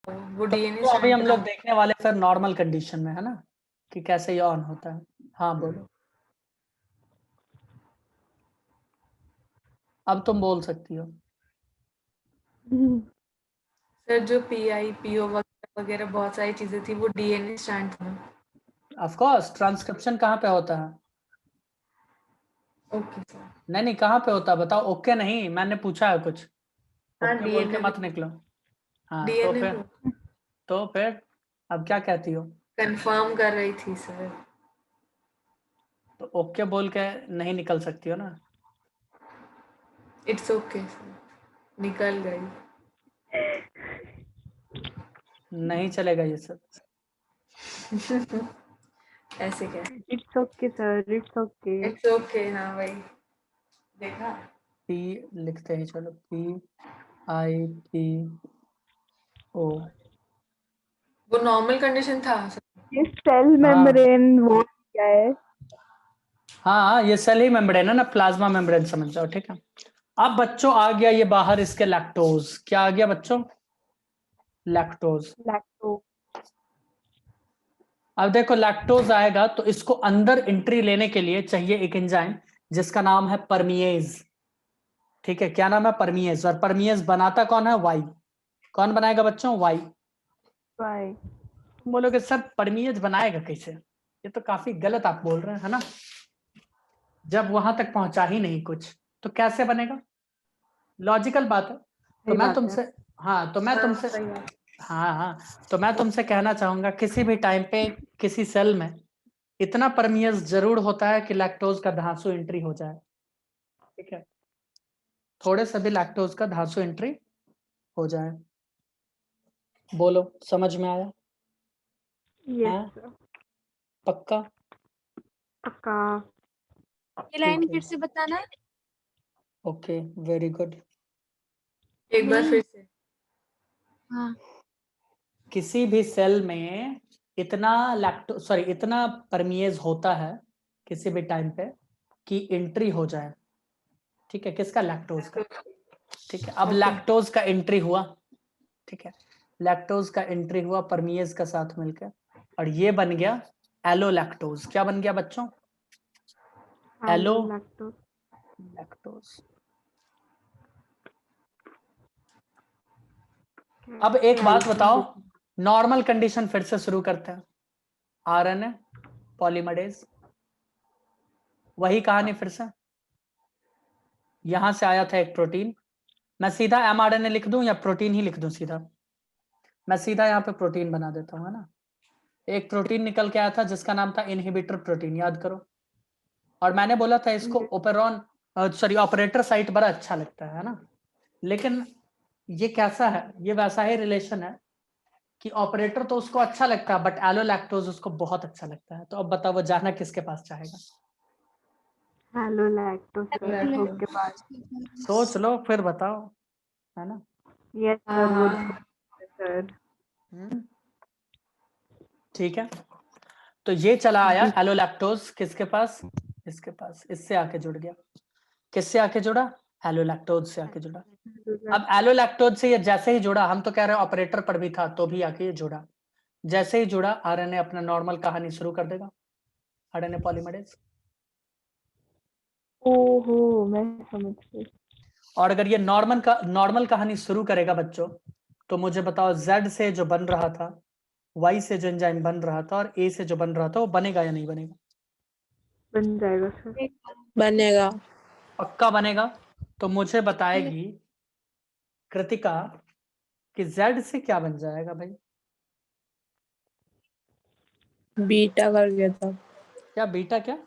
वो डीएनए तो अभी हम लोग देखने वाले फिर नॉर्मल कंडीशन में, है ना, कि कैसे ये ऑन होता है। हाँ बोलो, अब तुम बोल सकती हो। सर जो पीआई पीओ वगैरह बहुत सारी चीजें थी वो डीएनए स्ट्रैंड था। ऑफ कोर्स ट्रांसक्रिप्शन कहाँ पे होता है? Okay sir. नहीं कहाँ पे होता है बताओ। ओके नहीं, मैंने पूछा है कुछ, हाँ ओके बोल के डीएनए मत निकलो। हाँ डीएनए तो फिर अब क्या कहती हो? कंफर्म कर रही थी सर। तो ओके बोल के नहीं निकल सकती हो ना। इट्स ओके सर, निकल गई। नहीं चलेगा ये सब। ऐसे क्या? It's okay sir, it's okay. It's okay, हाँ भाई देखा। पी लिखते हैं, चलो PIPO। वो नॉर्मल कंडीशन था सर। ये सेल मेम्ब्रेन वो क्या है? हाँ ये सेल ही मेम्ब्रेन है ना, प्लाज्मा मेम्ब्रेन समझ जाओ, ठीक है। अब बच्चों आ गया ये बाहर इसके लैक्टोज। क्या आ गया बच्चों? लैक्टोज। लैक्टो। अब देखो लैक्टोज आएगा तो इसको अंदर एंट्री लेने के लिए चाहिए एक एंजाइम जिसका नाम है परमिएज। ठीक है, क्या नाम है? परमिएज। और परमिएज बनाता कौन है? वाई। कौन बनाएगा बच्चों? वाई। वाई। तुम बोलोगे सर परमिएज बनाएगा कैसे? ये तो काफी गलत आप बोल रहे हैं, है ना। जब वहां तक पहुंचा ही नहीं कुछ तो कैसे बनेगा? लॉजिकल बात है। तो मैं तुमसे हाँ तो मैं तुमसे हाँ तो मैं तुमसे कहना चाहूंगा किसी भी टाइम पे किसी सेल में इतना परमियस जरूर होता है कि लैक्टोज का धांसू एंट्री हो जाए। ठीक है, थोड़े से भी लैक्टोज का धांसू एंट्री हो जाए। बोलो समझ में आया? यस पक्का? पक्का। ये लाइन फिर से बताना। Okay very good. एक बार फिर से। हाँ किसी भी सेल में इतना परमिएज होता है किसी भी टाइम पे कि एंट्री हो जाए। ठीक है, किसका? लैक्टोज का। ठीक है, अब लैक्टोज का एंट्री हुआ। ठीक है, लैक्टोज का एंट्री हुआ परमिएज का साथ मिलकर और ये बन गया एलो लैक्टोज। क्या बन गया बच्चों? Allolactose. अब एक बात बताओ, नॉर्मल कंडीशन फिर से शुरू करते हैं। आरएनए पॉलीमरेज, वही कहानी फिर से। यहां से आया था एक प्रोटीन, मैं सीधा एमआरएनए लिख दूं या प्रोटीन ही लिख दूं सीधा? मैं सीधा यहाँ पे प्रोटीन बना देता हूँ, है ना। एक प्रोटीन निकल के आया था जिसका नाम था इनहिबिटर प्रोटीन, याद करो। और मैंने बोला था इसको ओपेरॉन ऑपरेटर साइट बड़ा अच्छा लगता है ना। लेकिन ये कैसा है? ये वैसा ही रिलेशन है कि ऑपरेटर तो उसको अच्छा लगता है बट एलो लैक्टोज उसको बहुत अच्छा लगता है। तो अब बताओ वो जाना किसके पास चाहेगा? हेलो लैक्टोज के पास। सोच लो फिर बताओ, है ना। Yes sir. ठीक है, तो ये चला आया एलो लैक्टोज किसके पास? इसके पास। इससे आके जुड़ गया। किससे आके जुड़ा? एलो लैक्टोज से आके जुड़ा। अब एलो लैक्टोज से ये जैसे ही जुड़ा, हम तो कह रहे हैं ऑपरेटर पर भी था तो भी आके ये जुड़ा। जैसे ही जुड़ा आरएनए अपना नॉर्मल कहानी शुरू कर देगा, आरएनए पॉलीमरेज। ओहो मैं समझ गई। और अगर ये नॉर्मल कहानी शुरू करेगा बच्चों, तो मुझे बताओ जेड से जो बन रहा था, वाई से जो एंजाइम बन रहा था और ए से जो बन रहा था वो बनेगा या नहीं बनेगा? बन जाएगा सर। बनेगा। पक्का बनेगा। तो मुझे बताएगी कृतिका कि जेड से क्या बन जाएगा भाई? बीटा कर गया था। क्या बीटा? क्या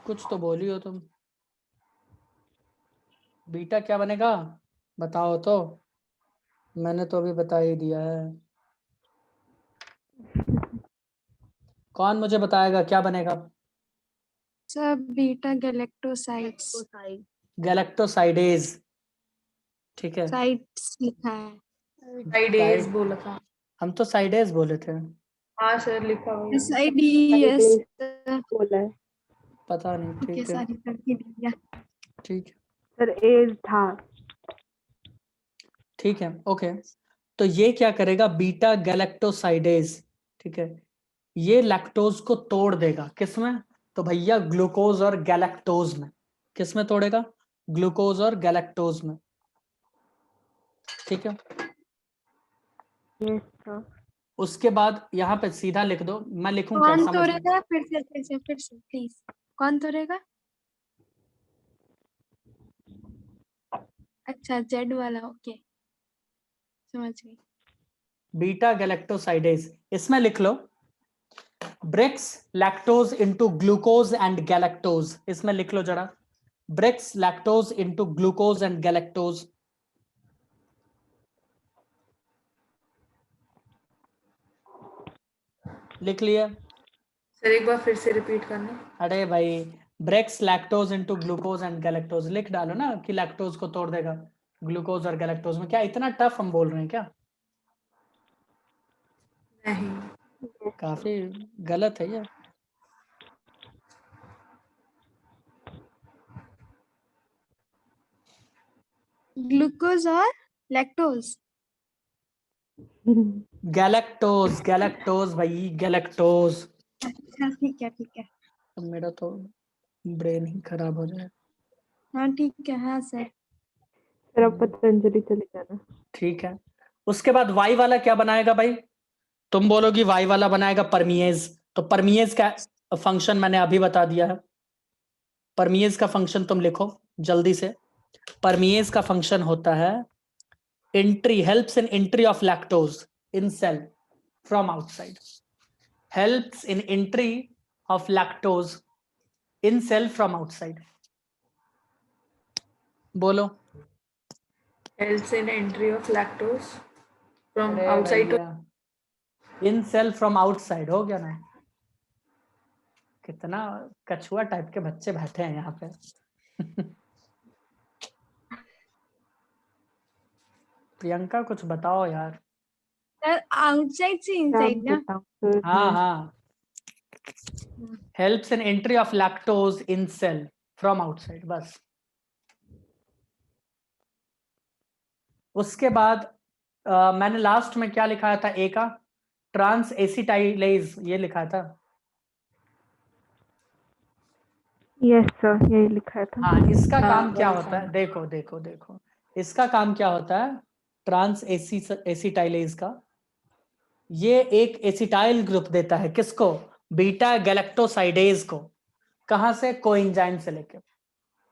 कुछ तो बोली हो तुम। बीटा क्या बनेगा बताओ तो। मैंने तो अभी बता ही दिया है। कौन मुझे बताएगा क्या बनेगा? सब बीटा गैलेक्टोसाइड्स। गैलेक्टोसाइडेज। ठीक है, साइड्स लिखा है। साइडेज बोला था। हम तो साइडेज बोले थे। हाँ सर लिखा हुआ है। बोला है। पता नहीं, ठीक है सारी करके दिया। ठीक है। सर एज था। ठीक है, ओके। तो ये क्या करेगा, बीटा गैलेक्टोसाइडेज, ठीक है, ये लैक्टोज को तोड़ देगा किसमें, तो भैया ग्लूकोज और गैलेक्टोज में। किसमें तोड़ेगा, ग्लूकोज और गैलेक्टोज में, ठीक है। Yes sir. उसके बाद यहाँ पे सीधा लिख दो, मैं लिखूं क्या, कौन समझ में। तोड़ेगा? फिर से प्लीज। कौन तोड़ेगा? अच्छा, जेड वाला, ओके, समझ गई। बीटा गैलेक्टोसाइडेज, इसमें लिख लो breaks lactose into glucose and galactose, इसमें लिख लो जरा, breaks lactose into glucose and galactose. लिख लिया? सर एक बार फिर से रिपीट करना। अरे भाई, breaks lactose into glucose and galactose लिख डालो ना, कि लैक्टोज को तोड़ देगा ग्लूकोज और गैलेक्टोज में। क्या इतना टफ हम बोल रहे हैं क्या? नहीं। काफी गलत है ये। ग्लूकोज और लैक्टोज। गैलेक्टोज, गैलेक्टोज भाई, गैलेक्टोज। अच्छा, ठीक है ठीक है। अब मेरा तो ब्रेन ही खराब हो जाए। हाँ ठीक है, हाँ सर। सर अब पतंजलि चले जाना। ठीक है, उसके बाद वाई वाला क्या बनाएगा भाई, तुम बोलोगी वाई वाला बनाएगा परमिएज। तो परमिएज का फंक्शन मैंने अभी बता दिया है। परमिएज का फंक्शन तुम लिखो जल्दी से। परमिएज का फंक्शन होता है entry, helps in entry of lactose in cell from outside, helps in entry of lactose in cell from outside. बोलो। Helps in entry of lactose from अरे outside to भैया, इन सेल फ्रॉम आउटसाइड हो गया ना। कितना कछुआ टाइप के बच्चे बैठे हैं यहाँ पे। प्रियंका कुछ बताओ यार। सर आउटसाइड से क्या इनसाइड ना? बताऊं सर हाँ मैं? हाँ, helps in entry of lactose in cell from outside, बस। उसके बाद मैंने लास्ट में क्या लिखाया था, ए का ट्रांस एसिटाइलेज, ये लिखा था। यस सर, यही लिखा था। हाँ, इसका हाँ, काम क्या वही होता है, था। देखो देखो देखो, इसका काम क्या होता है, ट्रांस एसिटाइलेज का, ये एक एसिटाइल ग्रुप देता है किसको, बीटा गैलेक्टोसाइडेज को। कहां से, कोएंजाइम से लेके,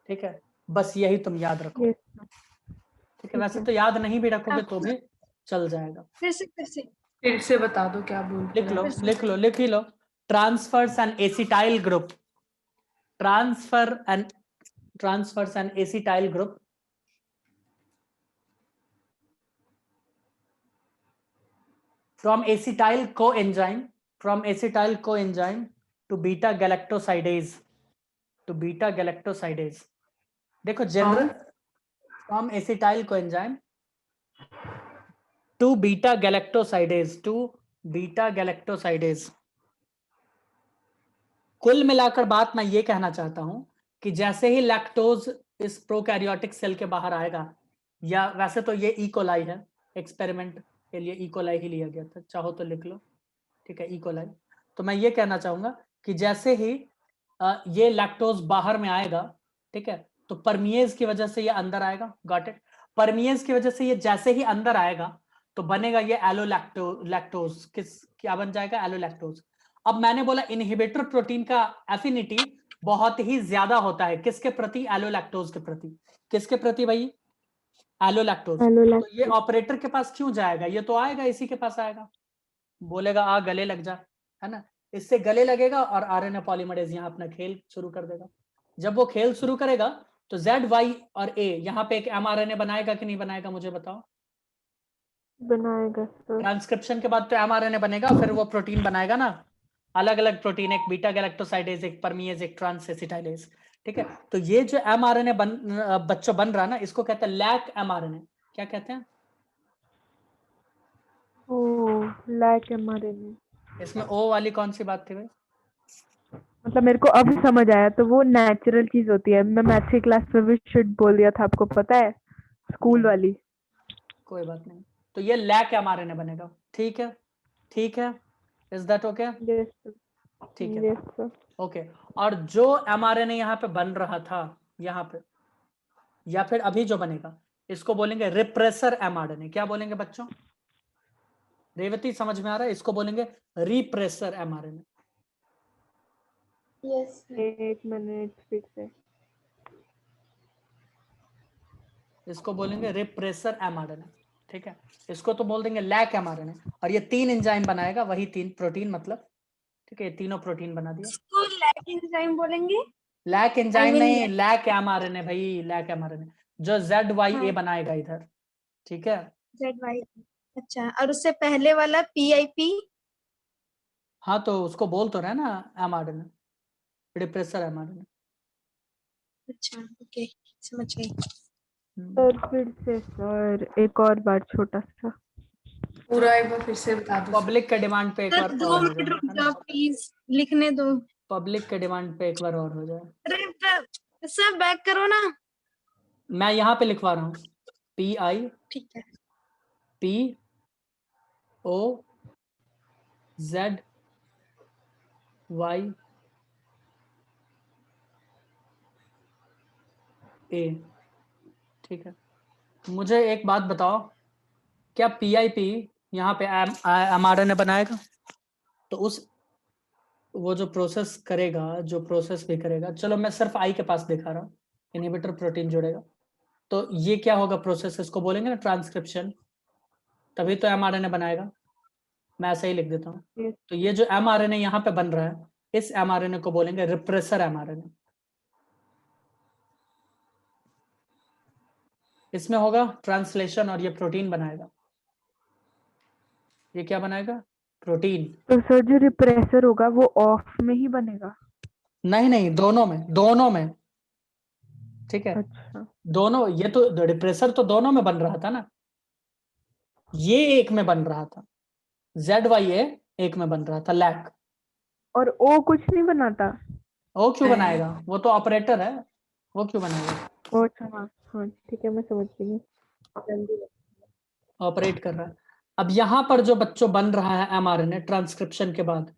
ठीक है। बस यही तुम याद रखो, यस सर। ठीक है। वैसे तो याद नहीं भी रखोगे तो भी चल जाएगा। फिर से बता दो क्या बोल लिख रहे लो हैं। लिख लो लिख ही लो, transfers an acetyl group, transfers an acetyl group from acetyl coenzyme to beta galactosidase देखो general, from acetyl coenzyme to beta galactosidase। कुल मिलाकर बात मैं ये कहना चाहता हूं कि जैसे ही लैक्टोज इस प्रोकैरियोटिक सेल के बाहर आएगा, या वैसे तो ये इकोलाई है, एक्सपेरिमेंट के लिए इकोलाई ही लिया गया था, चाहो तो लिख लो, ठीक है, इकोलाई। तो मैं ये कहना चाहूंगा कि जैसे ही ये लैक्टोज बाहर में आएगा, ठीक है, तो परमिएज की वजह से ये अंदर आएगा, गॉट इट। परमिएज की वजह से ये जैसे ही अंदर आएगा तो बनेगा ये लैक्टोज, किस क्या बन जाएगा, एलोलैक्टोज। अब मैंने बोला इनहिबिटर प्रोटीन का एफिनिटी बहुत ही ज्यादा होता है किसके प्रति, एलोलैक्टोज के प्रति। किसके प्रति भाई, एलोलैक्टोज। तो ये ऑपरेटर के पास क्यों जाएगा, ये तो आएगा इसी के पास आएगा, बोलेगा आ गले लग जा, है ना। इससे गले लगेगा और आरएनए पॉलीमरेज यहाँ अपना खेल शुरू कर देगा। जब वो खेल शुरू करेगा तो जेड, वाई और ए यहाँ पे एक एमआरएनए बनाएगा कि नहीं बनाएगा, मुझे बताओ। बनाएगा सर। ट्रांसक्रिप्शन के बाद तो एमआरएनए बनेगा, फिर वो प्रोटीन बनाएगा ना, अलग अलग प्रोटीन, एक बीटा गैलेक्टोसाइडेज, एक परमिएज, एक ट्रांस एसिटाइलेज, ठीक है। तो ये जो एमआरएनए बच्चों बन रहा है ना, इसको कहते हैं लैक एमआरएनए। क्या कहते हैं, ओ लैक एमआरएनए। इसमें ओ वाली कौन सी बात थी भाई, मतलब मेरे को अब समझ आया, तो वो नेचुरल चीज होती है। मैं मैथ्स की क्लास में भी शिट बोल दिया था, आपको पता है, स्कूल वाली। कोई बात नहीं। तो ये लैक mRNA बनेगा। ठीक है, ठीक है, is that okay? Yes sir, ठीक है, यस सर। ओके। और जो mRNA यहाँ पे बन रहा था, यहाँ पे, या फिर अभी जो बनेगा, इसको बोलेंगे रिप्रेसर mRNA। क्या बोलेंगे बच्चों? रेवती समझ में आ रहा है? इसको बोलेंगे रिप्रेसर mRNA। यस एक मिनट फिर से। इसको बोलेंगे रिप्रेसर mRNA। ठीक है, इसको तो बोल देंगे लैक mRNA। और ये 3 एंजाइम बनाएगा, वही 3 प्रोटीन मतलब। ठीक है, ये तीनों प्रोटीन बना दिया। इसको लैक एंजाइम बोलेंगे। लैक एंजाइम mean नहीं, लैक mRNA भाई, लैक mRNA जो ZYA हाँ, बनाएगा इधर। ठीक है, ZY। अच्छा, और उससे पहले वाला PIP। हाँ तो उसको बोल तो रहे ना mRNA, रिप्रेसर mRNA। अच्छा, ओके, समझ गई। सर फिर से सर, एक और बार छोटा सा। पूरा एक बार फिर से बता दो सर। पब्लिक के डिमांड पे एक सर बार 2 और हो मिनट जाए, रुक है जाओ ना? प्लीज, लिखने दो। पब्लिक के डिमांड पे एक बार और हो जाए। अरे सर बैक करो ना। मैं यहाँ पे लिखवा रहा हूँ, PI ठीक है। POZYA। ठीक है, मुझे एक बात बताओ, क्या PIP यहाँ पे mRNA बनाएगा? तो उस वो जो प्रोसेस करेगा, जो प्रोसेस भी करेगा, चलो मैं सिर्फ आई के पास दिखा रहा हूँ, इनहिबिटर प्रोटीन जुड़ेगा। तो ये क्या होगा प्रोसेस? इसको बोलेंगे ना ट्रांसक्रिप्शन, तभी तो mRNA बनाएगा। मैं ऐसा ही लिख देता हूँ। Yes, तो ये जो mRNA यहाँ पे बन रहा है, इस mRNA को बोलेंगे रिप्रेसर mRNA। इसमें होगा ट्रांसलेशन और ये प्रोटीन बनाएगा। ये क्या बनाएगा? प्रोटीन। तो सर जो रिप्रेसर होगा वो ऑफ में ही बनेगा? नहीं नहीं, दोनों में, दोनों में। ठीक है, अच्छा, दोनों। ये तो रिप्रेसर तो दोनों में बन रहा था ना, ये एक में बन रहा था, ZYA एक में बन रहा था, लैक। और ओ कुछ नहीं बनाता? वो क्यों नहीं। बनाएगा? वो तो ऑपरेटर है, वो क्यों बनाएगा? ओ अच्छा, हाँ हाँ ठीक है, मैं समझ गई हूँ। जल्दी ऑपरेट कर रहा है। अब यहाँ पर जो बच्चों बन रहा है mRNA ट्रांसक्रिप्शन के बाद,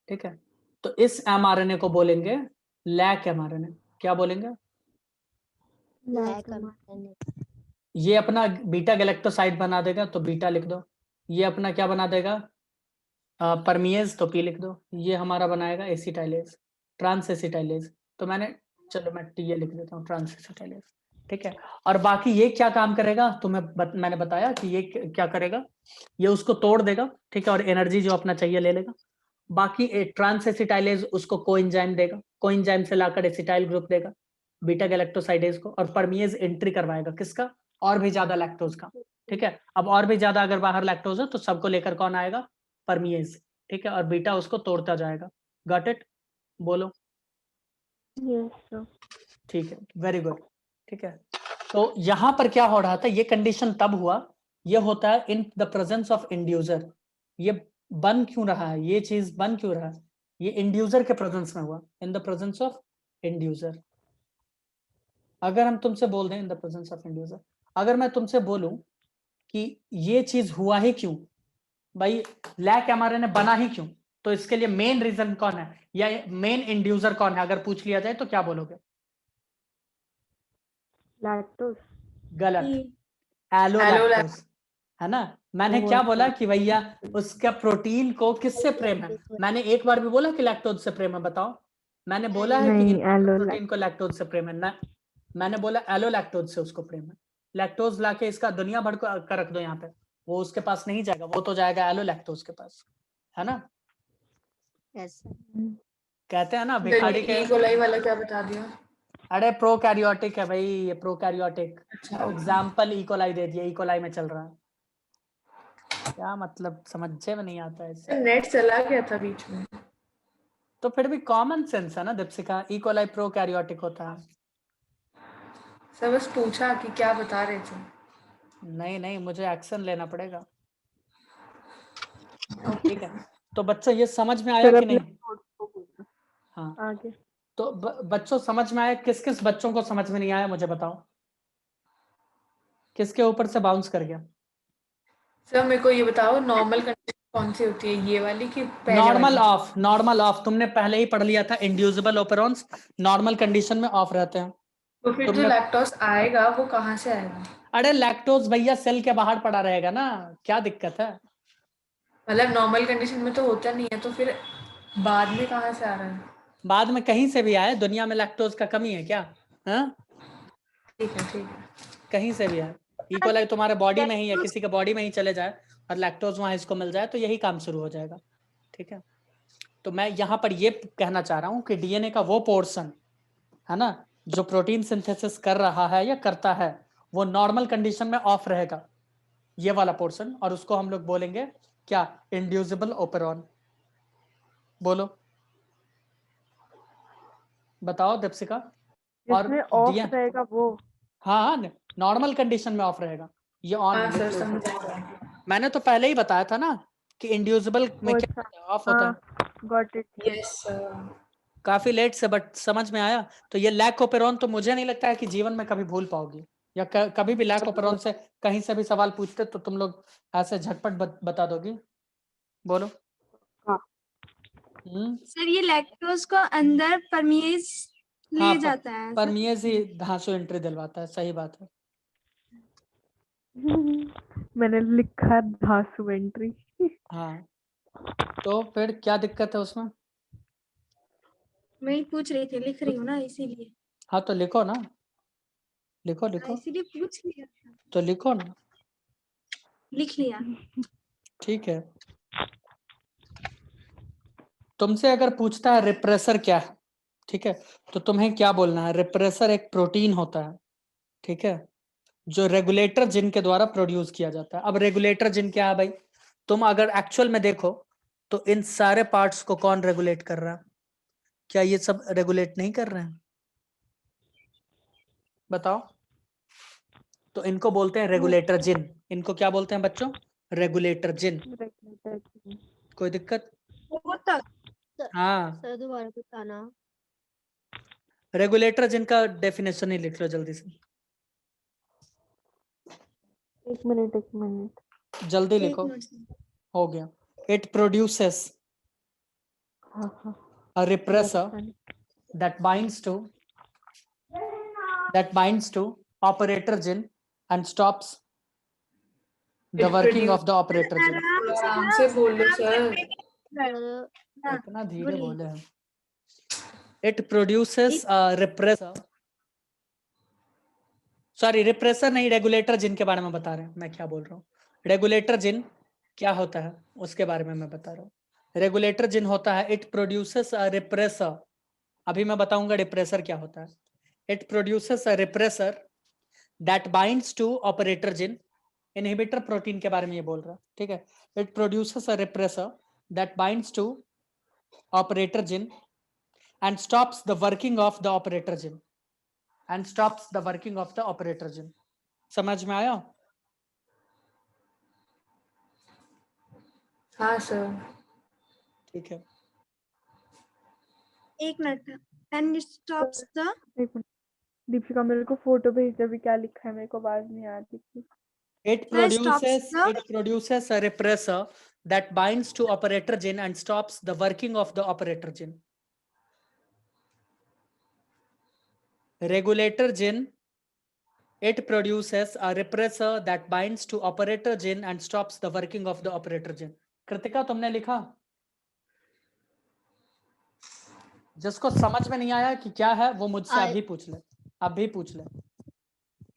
ठीक है, तो इस mRNA को बोलेंगे लैक mRNA। क्या बोलेंगे? ये अपना बीटा गैलेक्टोसाइड बना देगा, तो बीटा लिख दो। ये अपना क्या बना देगा? परमिएज, तो P लिख दो। ये हमारा बनाएगा एसिटाइलेज, ट्रांस एसिटाइलेज। तो मैंने, चलो मैं टी लिख देता हूँ, ट्रांस एसिटाइलेज। ठीक है, और बाकी ये क्या काम करेगा मैंने बताया कि ये क्या करेगा, ये उसको तोड़ देगा। ठीक है, और एनर्जी जो अपना चाहिए ले लेगा। बाकी ट्रांस एसिटाइलेज उसको कोएंजाइम देगा, कोएंजाइम से लाकर एसिटाइल ग्रुप देगा बीटा गैलेक्टोसाइडेज को, और परमिएज एंट्री करवाएगा किसका? और भी ज्यादा लैक्टोज का। ठीक है, अब और भी ज्यादा अगर बाहर लैक्टोज है तो सबको लेकर कौन आएगा? परमिएज। ठीक है, और बीटा उसको तोड़ता जाएगा। Got it? बोलो। Yes sir. ठीक है, वेरी गुड। ठीक है, तो यहां पर क्या हो रहा था? ये कंडीशन तब हुआ, ये होता है in the presence of inducer. ये बन क्यों रहा है? ये चीज बन क्यों रहा है? ये इंड्यूसर के प्रेजेंस में हुआ, in the presence of inducer. अगर हम तुमसे बोल दें in the presence of inducer, अगर मैं तुमसे बोलूं कि ये चीज हुआ ही क्यों भाई, लैक mRNA बना ही क्यों, तो इसके लिए मेन रीजन कौन है, या मेन इंड्यूसर कौन है? अगर पूछ लिया जाए तो क्या बोलोगे? लैक्टोज। गलत, एलो एलोलैक्टोज, है ना? मैंने वो क्या अच्छा। बोला कि भैया उसका प्रोटीन को किससे प्रेम है? मैंने एक बार भी बोला कि लैक्टोज से प्रेम है? बताओ, मैंने बोला है कि नहीं, इनहिबिटर एलो प्रोटीन को लैक्टोज से प्रेम है ना? मैंने बोला एलोलैक्टोज से उसको प्रेम है। लैक्टोज लाके इसका दुनिया भर को का रख दो यहाँ पे, वो उसके पास नहीं जाएगा, वो तो जाएगा एलोलैक्टोज के पास, है ना? कहते हैं ना भिखारी के, ई कोलाई वाला क्या बता दिया? अरे प्रोकैरियोटिक है भाई, ये प्रोकैरियोटिक। अच्छा, ओके। एग्जाम्पल इकोलाई दे दिया, इकोलाई में चल रहा है। क्या मतलब, समझे में नहीं आता है इससे। नेट चला गया था बीच में। तो फिर भी कॉमन सेंस है ना दीपशिका, इकोलाई प्रोकैरियोटिक होता है। सर बस पूछा कि क्या बता रहे थे। नहीं नहीं, मुझे एक्शन लेना पड़ेगा। ठीक है, तो बच्चा ये समझ में आया सर कि अपने नहीं? नोट्स को बोलना। हाँ, आगे। तो बच्चों समझ में आया? किस किस बच्चों को समझ में नहीं आया मुझे बताओ, किसके ऊपर से बाउंस कर गया? सर मेरे को ये बताओ, नॉर्मल कंडीशन कौन सी होती है, ये वाली कि पहले नॉर्मल वाली? ऑफ, नॉर्मल ऑफ तुमने पहले ही पढ़ लिया था, इंड्यूसिबल ओपेरॉन्स नॉर्मल कंडीशन में ऑफ रहते हैं। तो फिर जो तुमने, लैक्टोज आएगा वो कहाँ से आएगा? अरे लैक्टोज भैया सेल के बाहर पड़ा रहेगा ना, क्या दिक्कत है? मतलब नॉर्मल कंडीशन में तो होता नहीं है, तो फिर बाद में कहाँ से आ रहा है? बाद में कहीं से भी आए, दुनिया में लैक्टोज का कमी है क्या? हाँ, ठीक है, ठीक है। कहीं से भी आए, इकोलाई तुम्हारे बॉडी में ही या लैक्टोज किसी के बॉडी में ही चले जाए और लैक्टोज वहां इसको मिल जाए तो यही काम शुरू हो जाएगा। ठीक है, तो मैं यहाँ पर ये कहना चाह रहा हूँ कि डीएनए का वो पोर्शन है ना जो प्रोटीन सिंथेसिस कर रहा है या करता है, वो नॉर्मल कंडीशन में ऑफ रहेगा, ये वाला पोर्शन, और उसको हम लोग बोलेंगे क्या? Inducible operon. बोलो, बताओ दीपशिका। और जिसमें ऑफ दिया, रहेगा वो। हाँ, नॉर्मल कंडीशन में ऑफ रहेगा, ये ऑन हाँ है, सर, लिख लो इसे। समझ आया। मैंने तो पहले ही बताया था ना कि इंड्यूसिबल में वो क्या अच्छा। होता है, ऑफ होता है। हाँ, गॉट इट। Yes sir. काफी लेट से बट समझ में आया। तो ये लैक ओपेरॉन तो मुझे नहीं लगता है कि जीवन में कभी भूल पाओगी, या कभी भी लैक ओपेरॉन से कहीं से भी सवाल पूछते तो तुम लोग ऐसे झटपट बता दोगी। बोलो। हाँ। सर ये लैक्टोज को अंदर परमिएज हाँ, ले जाता है सर। परमिएज ही धांसू एंट्री दिलवाता है, सही बात है। मैंने लिखा धांसू एंट्री। हाँ, तो फिर क्या दिक्कत है उसमें? मैं ही पूछ रही थी, लिख रही हूँ ना इसीलिए। हाँ, तो लिखो ना, लिखो हाँ, लिखो, इसीलिए पूछ लिया था। तो लिखो ना। लिख लिया। ठीक है, तुमसे अगर पूछता है रिप्रेसर क्या है, ठीक है, तो तुम्हें क्या बोलना है? रिप्रेसर एक प्रोटीन होता है, ठीक है, जो रेगुलेटर जिन के द्वारा प्रोड्यूस किया जाता है। अब रेगुलेटर जिन क्या है भाई? तुम अगर एक्चुअल में देखो तो इन सारे पार्ट्स को कौन रेगुलेट कर रहा है? क्या ये सब रेगुलेट नहीं कर रहे हैं? बताओ। तो इनको बोलते हैं रेगुलेटर जिन। इनको क्या बोलते हैं बच्चों? रेगुलेटर जिन। कोई दिक्कत? वो तक हाँ, सर दोबारा बताना। रेगुलेटर जिनका डेफिनेशन ही लिख लो जल्दी से, एक मिनट। जल्दी एक लिखो। Minute sir. हो गया। इट प्रोड्यूसेस हाँ हाँ। a repressor that binds to operator gene and stops the It working produce- of the operator gene. आराम से बोल लो सर। इतना धीरे बोलिए। बोले हम। It produces a repressor, sorry repressor नहीं, रेगुलेटर जिन के बारे में बता रहे हैं, मैं क्या बोल रहा हूँ। रेगुलेटर जिन क्या होता है उसके बारे में मैं बता रहा हूँ। रेगुलेटर जिन होता है, इट प्रोड्यूसेस अ रिप्रेसर। अभी मैं बताऊंगा रिप्रेसर क्या होता है। It produces a repressor that binds to operator gene. Inhibitor protein के बारे में ये बोल रहा है, ठीक है। It produces a repressor that binds to operator gene and stops the working of the operator gene and stops the working of the operator gene. समझ में आया? हाँ सर। ठीक है। एक मिनट। एंड स्टॉप्स द एक मिनट, दीपिका मेरे को फोटो भेज, अभी क्या लिखा है मेरे को आवाज नहीं आ रही थी। It produces a repressor that binds to operator gene and stops the working of the operator gene. Regulator gene, it produces a repressor that binds to operator gene and stops the working of the operator gene. Kritika तुमने लिखा? जिसको समझ में नहीं आया कि क्या है वो मुझसे अभी पूछ ले, अभी पूछ ले,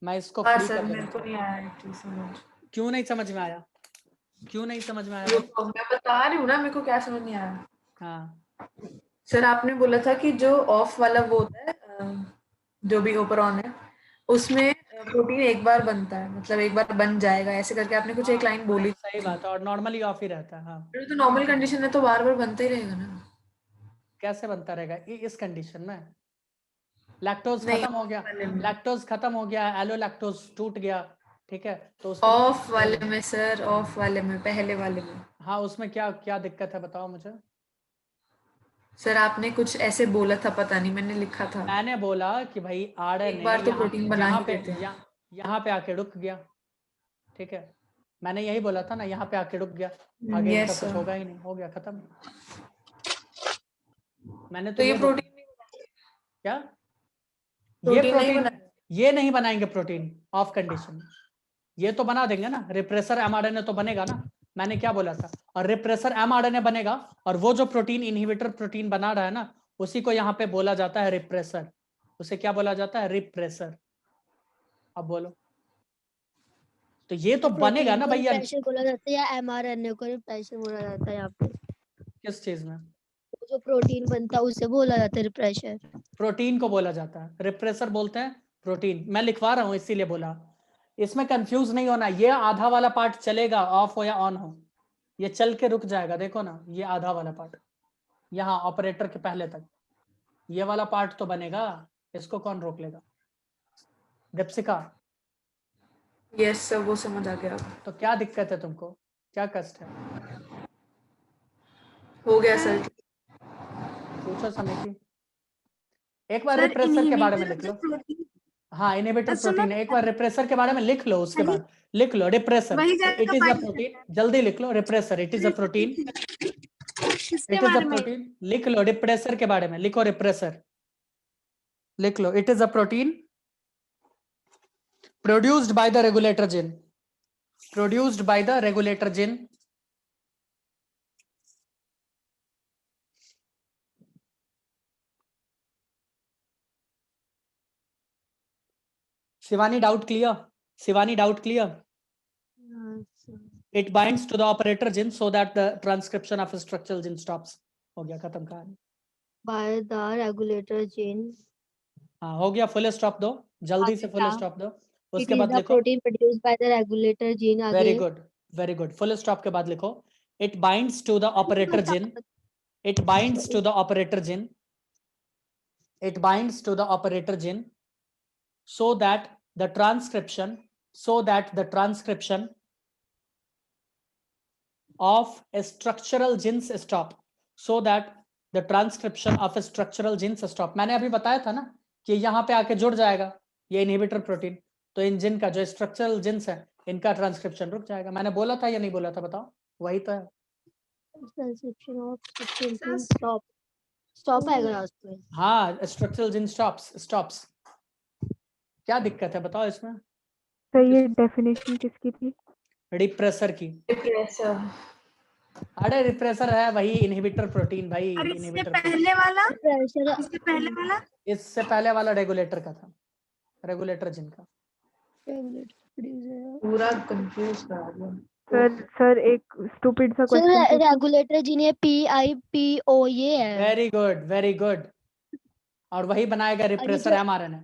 मैं इसको हाँ फ्री सर, कर मेरे देना। को नहीं आया एक्चुअली समझ। क्यों नहीं समझ में आया? क्यों नहीं समझ में आया? रुको, मैं बता रही हूँ ना, मेरे को क्या समझ नहीं आया। हाँ, सर आपने बोला था कि जो ऑफ वाला वो होता है, जो भी ओपरॉन है, उसमें प्रोटीन एक बार बनता है, मतलब एक बार बन जाएगा, ऐसे करके आपने कुछ एक लाइन बोली। सही बात है, और नॉर्मली ऑफ ही रहता है। हाँ, फिर तो नॉर्मल कंडीशन में तो बार बार बनता ही रहेगा ना। कैसे बनता रहेगा इस कंडीशन में? लैक्टोज नहीं, खत्म हो गया, वाले में, लैक्टोज खत्म हो गया, एलो लैक्टोज टूट गया, ठीक है, तो उसमें ऑफ वाले में सर, ऑफ वाले में, पहले वाले में। हाँ, उसमें क्या क्या दिक्कत है बताओ मुझे। सर आपने कुछ ऐसे बोला था, पता नहीं, मैंने लिखा था। मैंने बोला कि भाई आरएनए एक बार तो प्रोटीन बना यहाँ ही पे देते हैं। यहाँ पे आके रुक गया, ठीक है, मैंने यही बोला था ना, यहाँ पे आके रुक गया, आगे इनका यस कुछ सर। होगा ही नहीं, हो गया खत्म। मैंने तो तो ये ये बोला प्रोटीन क्या, ये प्रोटीन नहीं प्रोटीन बना। ये नहीं बनाएंगे प्रोटीन ऑफ कंडीशन, ये तो बना देंगे ना, रिप्रेसर एमआरएनए तो बनेगा ना, मैंने क्या बोला था, और रिप्रेसर एमआरएनए बनेगा, और वो जो प्रोटीन इनहिबिटर प्रोटीन बना रहा है ना, उसी को यहाँ पे बोला जाता है रिप्रेसर, उसे क्या बोला जाता है, रिप्रेसर। अब बोलो, तो ये तो बनेगा प्रोटीन ना को भैया। रिप्रेशर बोला जाता है या एमआरएनए को रिप्रेशर बोला जाता है? यहाँ पे किस चीज में? वो जो प्रोटीन बनता है उसे बोला जाता है रिप्रेशर। प्रोटीन को बोला जाता है, रिप्रेसर बोलते हैं प्रोटीन, मैं लिखवा रहा हूं इसीलिए बोला, इसमें कंफ्यूज नहीं होना, ये आधा वाला पार्ट चलेगा ऑफ हो या ऑन हो, ये चल के रुक जाएगा, देखो ना, ये आधा वाला पार्ट यहाँ ऑपरेटर के पहले तक, ये वाला पार्ट तो बनेगा, इसको कौन रोक लेगा? दीपशिका, यस सर, वो समझ आ गया। तो क्या दिक्कत है तुमको, क्या कष्ट है? हो गया सर। पूछो समिति, एक बार सर रिप्रेसर के बारे में लिख लो। प्रोटीन हाँ, इनहिबिटर सुनो, प्रोटीन है, एक बार रिप्रेसर के बारे में लिख लो, उसके बाद लिख लो रिप्रेसर, वही इट जगह इज अ पाई प्रोटीन, जल्दी लिख लो repressor, it is a protein, किसके इट इज अ बारे में? प्रोटीन, लिख लो रिप्रेसर के बारे में, लिखो रिप्रेसर, लिख लो, it is a protein produced by the regulator gene, produced by the regulator gene, Shivani doubt clear, Shivani doubt clear, it binds to the operator gene so that the transcription of structural gene stops, हो गया खत्म कहानी, bye the regulator gene. हाँ हो गया, full stop दो, जल्दी से फुल क्या? स्टॉप दो, इट उसके इज बाद द लिखो, protein produced by the regulator gene. Very आगे good, very good, full stop के बाद लिखो, it binds to the operator gene, it binds to the operator gene, it binds to the operator gene so that the transcription, so that the transcription of structural genes stop, so that the transcription of structural genes stop। मैंने अभी बताया था ना कि यहाँ पे आके जुड़ जाएगा ये इनहिबिटर प्रोटीन, तो इन जिन का जो स्ट्रक्चरल जिन्स है इनका ट्रांसक्रिप्शन रुक जाएगा, मैंने बोला था या नहीं बोला था, बताओ, वही तो है। Transcription of structural gene stop, stop आएगा लास्ट में। हाँ, स्ट्रक्चरल जिन स्टॉप्स, क्या दिक्कत है बताओ इसमें? तो ये डेफिनेशन किसकी थी? रिप्रेसर की। रिप्रेसर, अरे रिप्रेसर है वही इनहिबिटर प्रोटीन भाई, और इससे इनहिबिटर पहले वाला, रिप्रेशर इससे पहले वाला इससे पहले वाला रेगुलेटर का था, रेगुलेटर जिनका। पूरा कंफ्यूज करा दिया। सर एक स्टूपिड सा क्वेश्चन रेगुलेटर जीन ये PIPO ये है। वेरी गुड, वेरी गुड, और वही बनाएगा रिप्रेसर जो- एमआरएनए,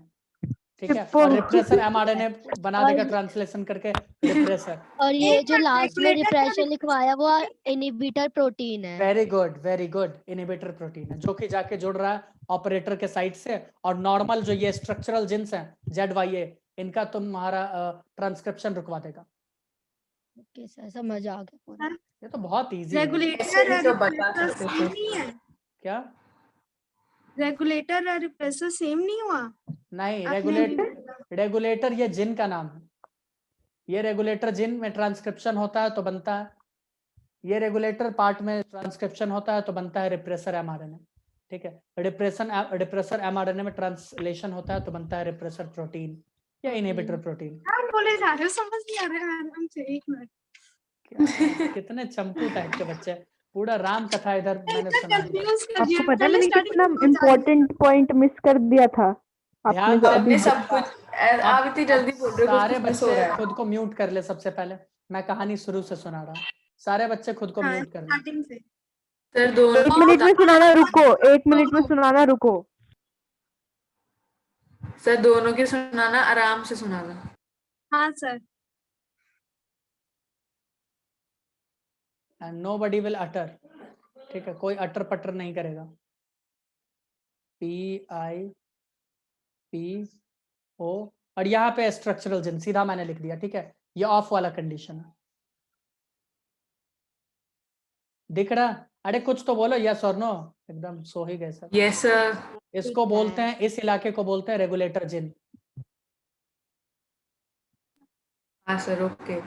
ठीक है, और रिप्रेसर एमआरएनए बना और- देगा ट्रांसलेशन करके रिप्रेसर। और ये एक जो लास्ट में regulator का रिप्रेशर लिखवाया वो इनहिबिटर प्रोटीन है। Very good, very good, inhibitor protein है जो कि जाके जुड़ रहा है ऑपरेटर के साइड से, और नॉर्मल जो ये स्ट्रक्चरल जिन्स हैं ZYA, इनका तुम्हारा ट्रांसक्रिप्शन रुकवा देगा। ओके सर, समझ आ गया पूरा। ये तो बहुत इजी है। रेगुलेटर ऐसे भी और तो बता रिप्रेसर सकते सेम थे। नहीं है? क्या? रेगुलेटर और रिप्रेसर सेम नहीं हुआ? नहीं, आपने रेगुलेटर ये जिन का नाम है, ये रेगुलेटर जिन में ट्रांसक्रिप्शन होता है तो बनता है, ये रेगुलेटर पार्ट में ट्रांसक्रिप्शन होता है तो बनता है रिप्रेसर एमआरएनए, ठीक है, रिप्रेसर एमआरएनए में ट्रांसलेशन होता है तो बनता है रिप्रेसर प्रोटीन या इनहिबिटर प्रोटीन। आप बोले जा रहे हो, समझ नहीं आ रहा है आराम से। एक मिनट, कितने चंपू टाइप के बच्चे, पूरा राम कथा इधर मैंने सुना दिया। कंफ्यूज कर आपको दिया। पता है पहले मैंने स्टार्टिंग कितना में इम्पोर्टेंट पॉइंट मिस कर दिया था आपने ध्यान जो से अभी आपने सब कुछ, आप इतनी जल्दी बोल रहे हो, सारे कुछ मिस हो बच्चे रहा है। खुद को म्यूट कर ले, सबसे पहले मैं कहानी शुरू से सुना रहा हूँ, सारे बच्चे खुद को म्यूट कर ले। स्टार्टिंग से सर दोनों 1 मिनट में सुनाना रुको, 1 मिनट में सुनाना रुको। सर दोनों की सुनाना, आराम से सुनाना। हाँ सर। एंड नोबडी विल अटर, ठीक है, कोई अटर पटर नहीं करेगा। PIPO, और यहाँ पे स्ट्रक्चरल जिन सीधा मैंने लिख दिया, ठीक है, ये ऑफ वाला कंडीशन है, दिख रहा अरे कुछ तो बोलो, यस और नो, एकदम सो ही गए सर। Yes sir. इसको बोलते हैं, इस इलाके को बोलते हैं रेगुलेटर जिन। हाँ सर, ओके।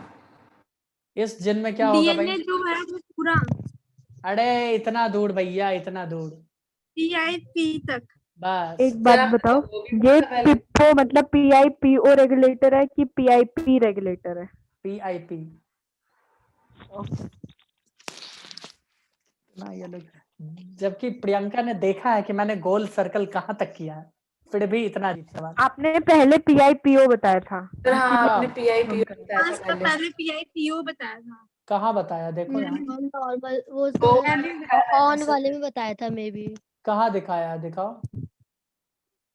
इस जिन में क्या होगा डीएनए भाई? जो है वो पूरा अरे इतना दूर भैया, इतना दूर, पीआईपी तक। बस। एक बात आपको बताओ, वो भी ये पता पहले? पिपो मतलब PIPO रेगुलेटर है कि PIP रेगुलेटर है? PIP ना, ये लोग, जबकि प्रियंका ने देखा है कि मैंने गोल सर्कल कहाँ तक किया है, फिर भी इतना अजीब सवाल। आपने पहले PIPO बताया था। सर हाँ, हाँ। आपने PIP बताया था बस पहले। पहले पीआईपीओ बताया था। कहाँ बताया, देखो यहाँ नॉर्मल वो वो ऑन वाले में बताया था मे बी। कहाँ दिखाया है, दिखाओ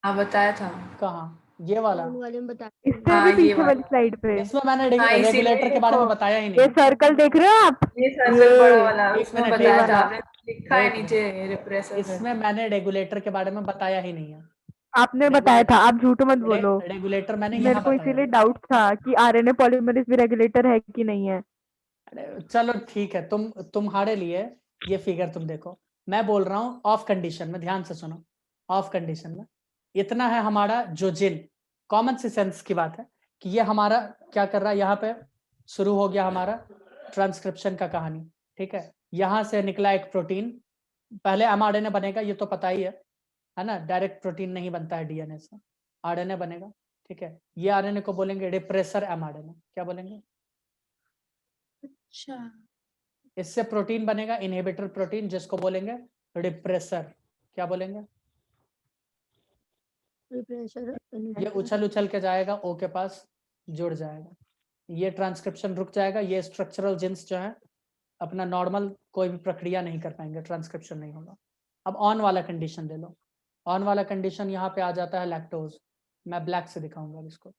हाँ बताया था। कहाँ, ये वाला? ऑन वाले में बताया इसमें हाँ, भी ये पीछे वाली वाला। स्लाइड पे। इसमें मैंने हाँ, इसीलिए रेगुलेटर के बारे में देखो, बताया ही ये नहीं। सर्कल देख रहे हो आप? ये सर्कल बड़ा वाला, एक उसमें मिनट, बताया ये था वाला। आपने, लिखा है वेट नीचे रिप्रेसर। इसमें मैंने रेगुलेटर के बारे में बताया ही नहीं है। आपने बताया था, आप झूठ मत रे, बोलो। रेगुलेटर मैंने मेरे यहाँ को बताया। इसीलिए डाउट था कि RNA पॉलीमरेज भी रेगुलेटर है कि नहीं है। अरे चलो ठीक है, तुम्हारे लिए ये फिगर तुम देखो, मैं बोल रहा हूँ ऑफ कंडीशन में, ध्यान से सुनो। ऑफ कंडीशन में इतना है हमारा जो जिन, कॉमन सी सेंस की बात है कि ये हमारा क्या कर रहा है, यहाँ पे शुरू हो गया हमारा ट्रांसक्रिप्शन का कहानी, ठीक है। यहाँ से निकला एक प्रोटीन, पहले mRNA बनेगा, ये तो पता ही है ना, डायरेक्ट प्रोटीन नहीं बनता है डीएनए से, RNA बनेगा, ठीक है। ये RNA को बोलेंगे रिप्रेसर mRNA, क्या बोलेंगे? अच्छा, इससे प्रोटीन बनेगा इनहिबिटर प्रोटीन, जिसको बोलेंगे रिप्रेसर, क्या बोलेंगे? प्रेशर ये उछल उछल के जाएगा, ओ के पास जुड़ जाएगा, ये ट्रांसक्रिप्शन रुक जाएगा, ये स्ट्रक्चरल जिन्स जो है अपना नॉर्मल कोई भी प्रक्रिया नहीं कर पाएंगे, ट्रांसक्रिप्शन नहीं होगा। अब ऑन वाला कंडीशन ले लो, ऑन वाला कंडीशन यहाँ पे आ जाता है लैक्टोज, मैं ब्लैक से दिखाऊंगा इसको।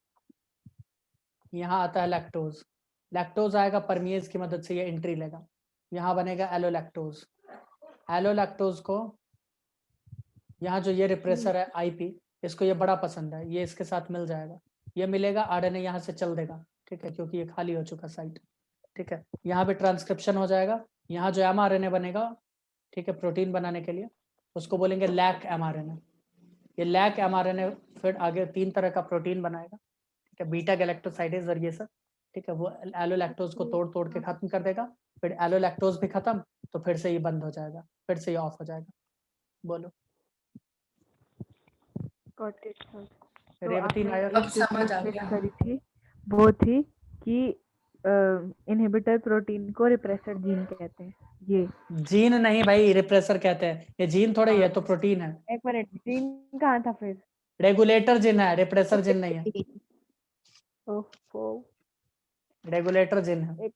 यहाँ आता है लैक्टोज, लैक्टोज आएगा परमिएज की मदद से, ये एंट्री लेगा, यहाँ बनेगा एलोलैक्टोज। एलोलैक्टोज को यहाँ जो ये रिप्रेसर है IP, इसको ये बड़ा पसंद है, ये इसके साथ मिल जाएगा, ये मिलेगा, RNA यहाँ से चल देगा, ठीक है, क्योंकि ये खाली हो चुका साइट, ठीक है। यहाँ पे ट्रांसक्रिप्शन हो जाएगा, यहाँ जो mRNA बनेगा, ठीक है, प्रोटीन बनाने के लिए, उसको बोलेंगे लैक mRNA। ये लैक mRNA फिर आगे 3 तरह का प्रोटीन बनाएगा, ठीक है, बीटा गैलेक्टोसाइडेज और ये सब, ठीक है। वो एलोलैक्टोज को तोड़ तोड़ के खत्म कर देगा, फिर एलोलैक्टोज भी खत्म, तो फिर से ये बंद हो जाएगा, फिर से ये ऑफ हो जाएगा। बोलो Got it, sir. तो रेवती आपने नायर। अब एक चीज समझ आ मिस गया। करी थी, वो थी कि इनहिबिटर प्रोटीन को रिप्रेसर जीन कहते हैं। ये जीन नहीं भाई, रिप्रेसर कहते हैं, ये जीन थोड़ा ही है, तो प्रोटीन है। एक मिनट, जीन कहाँ था फिर? रेगुलेटर जिन है, रिप्रेसर जिन नहीं है, ओहो, रेगुलेटर जिन है।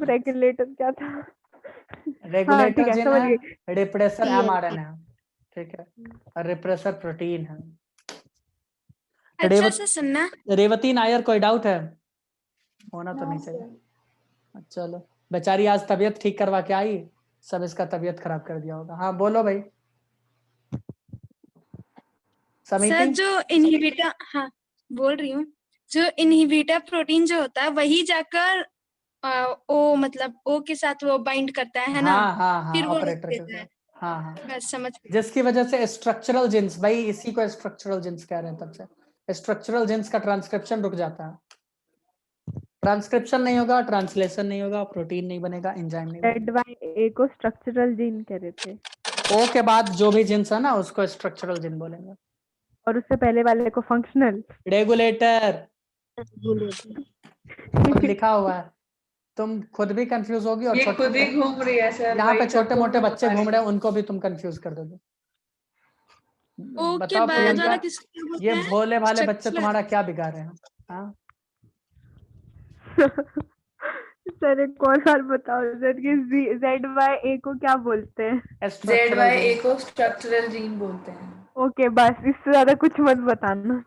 रेगुलेटर क्या था? हाँ ठीक रेगुलेटर है, जिन समझ है, गई। रिप्रेसर PLP mRNA है, ठीक है, और रिप्रेसर प्रोटीन है। अच्छा से सुनना। रेवती नायर, कोई डाउट है? होना तो नहीं चाहिए। चलो, बेचारी आज तबीयत ठीक करवा के आई, सब इसका तबीयत खराब कर दिया होगा। हाँ बोलो भाई सर समिति। जो इनहिबिटर, हाँ बोल रही हूँ, जो इनहिबिटर प्रोटीन जो होता है वही जाकर ओ मतलब ओ के साथ वो बाइंड करता है ना, हाँ हाँ हाँ, फिर वो रोक ऑपरेटर के देता है। साथ, हाँ हाँ, बस समझ गई। जिसकी वजह से स्ट्रक्चरल जिन्स, भाई इसी को स्ट्रक्चरल जिन्स कह रहे हैं, तब से स्ट्रक्चरल जिन्स का ट्रांसक्रिप्शन रुक जाता है, ट्रांसक्रिप्शन नहीं होगा, ट्रांसलेशन नहीं होगा, प्रोटीन नहीं बनेगा, एंजाइम नहीं बनेगा। ZYA को स्ट्रक्चरल जीन कह रहे थे, ओ के बाद जो भी जिन्स है ना, उसको स्ट्रक्चरल जिन बोलेंगे। और उससे पहले वाले को फंक्शनल। रेगुलेटर सब लिखा हुआ है, तुम खुद भी कंफ्यूज होगी, और ये छोटे खुद ही घूम रही है सर, यहाँ पे वही छोटे सबको मोटे नहीं बच्चे बता घूम रही। रहे हैं, उनको भी तुम कंफ्यूज कर दोगे। ओ के बताओ बाद प्रियंका, वाला किसको क्या बोलते ये हैं? भोले भाले बच्चे स्ट्रक्चरल। तुम्हारा क्या बिगाड़ रहे हैं? हाँ सर एक और बार बताओ सर कि ZYA को क्या बोलते हैं? स्ट्रक्चरल ZYA जिन। को स्ट्रक्चरल जीन बोलते हैं। ओके बस, इससे ज्यादा कुछ मत बताना।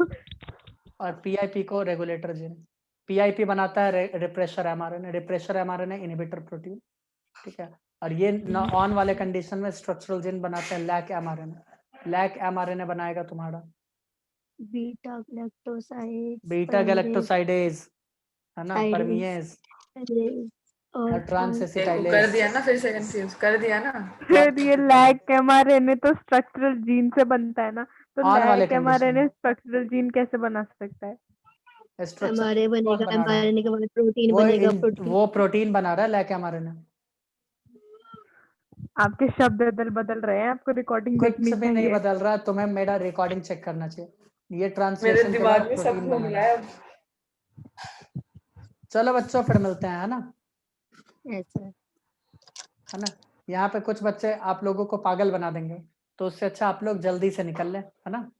और PIP को रेगुलेटर जिन। PIP बनाता है repressor mRNA, repressor mRNA inhibitor protein, ठीक है। और ये ऑन वाले कंडीशन में स्ट्रक्चरल जिन बनाते हैं लैक mRNA, लैक mRNA बनाएगा तुम्हारा बीटा गैलेक्टोसाइड्स बीटा गैलेक्टोसाइडेज, है ना, साइडेज परमिएज, और ट्रांस देखो, कर एसिटाइलेज। दिया ना, फिर से कंफ्यूज कर दिया ना। फिर ये लैक mRNA तो स्ट्रक्चरल जीन से बनता है ना, तो आने वाले lac condition mRNA structural gene कैसे बना सकता है? स्ट्रक्चर mRNA बनेगा, बना रहा है, mRNA के बाद प्रोटीन वो बनेगा, प्रोटीन वो प्रोटीन बना रहा है लेके हमारे ने। आपके शब्द बदल रहे हैं, आपको रिकॉर्डिंग कुछ देखनी भी नहीं चाहिए। बदल रहा, तुम्हें मेरा रिकॉर्डिंग चेक करना चाहिए। ये मेरे ट्रांसलेशन के दिमाग बाद में सब प्रोटीन घूम बना रहा रहा है। है अब। चलो बच्चों, फिर मिलते हैं, है ना? ऐसा। है ना? यहाँ पे कुछ बच्चे आप लोगों को पागल बना देंगे, तो उससे अच्छा आप लोग जल्दी से निकल लें, है ना?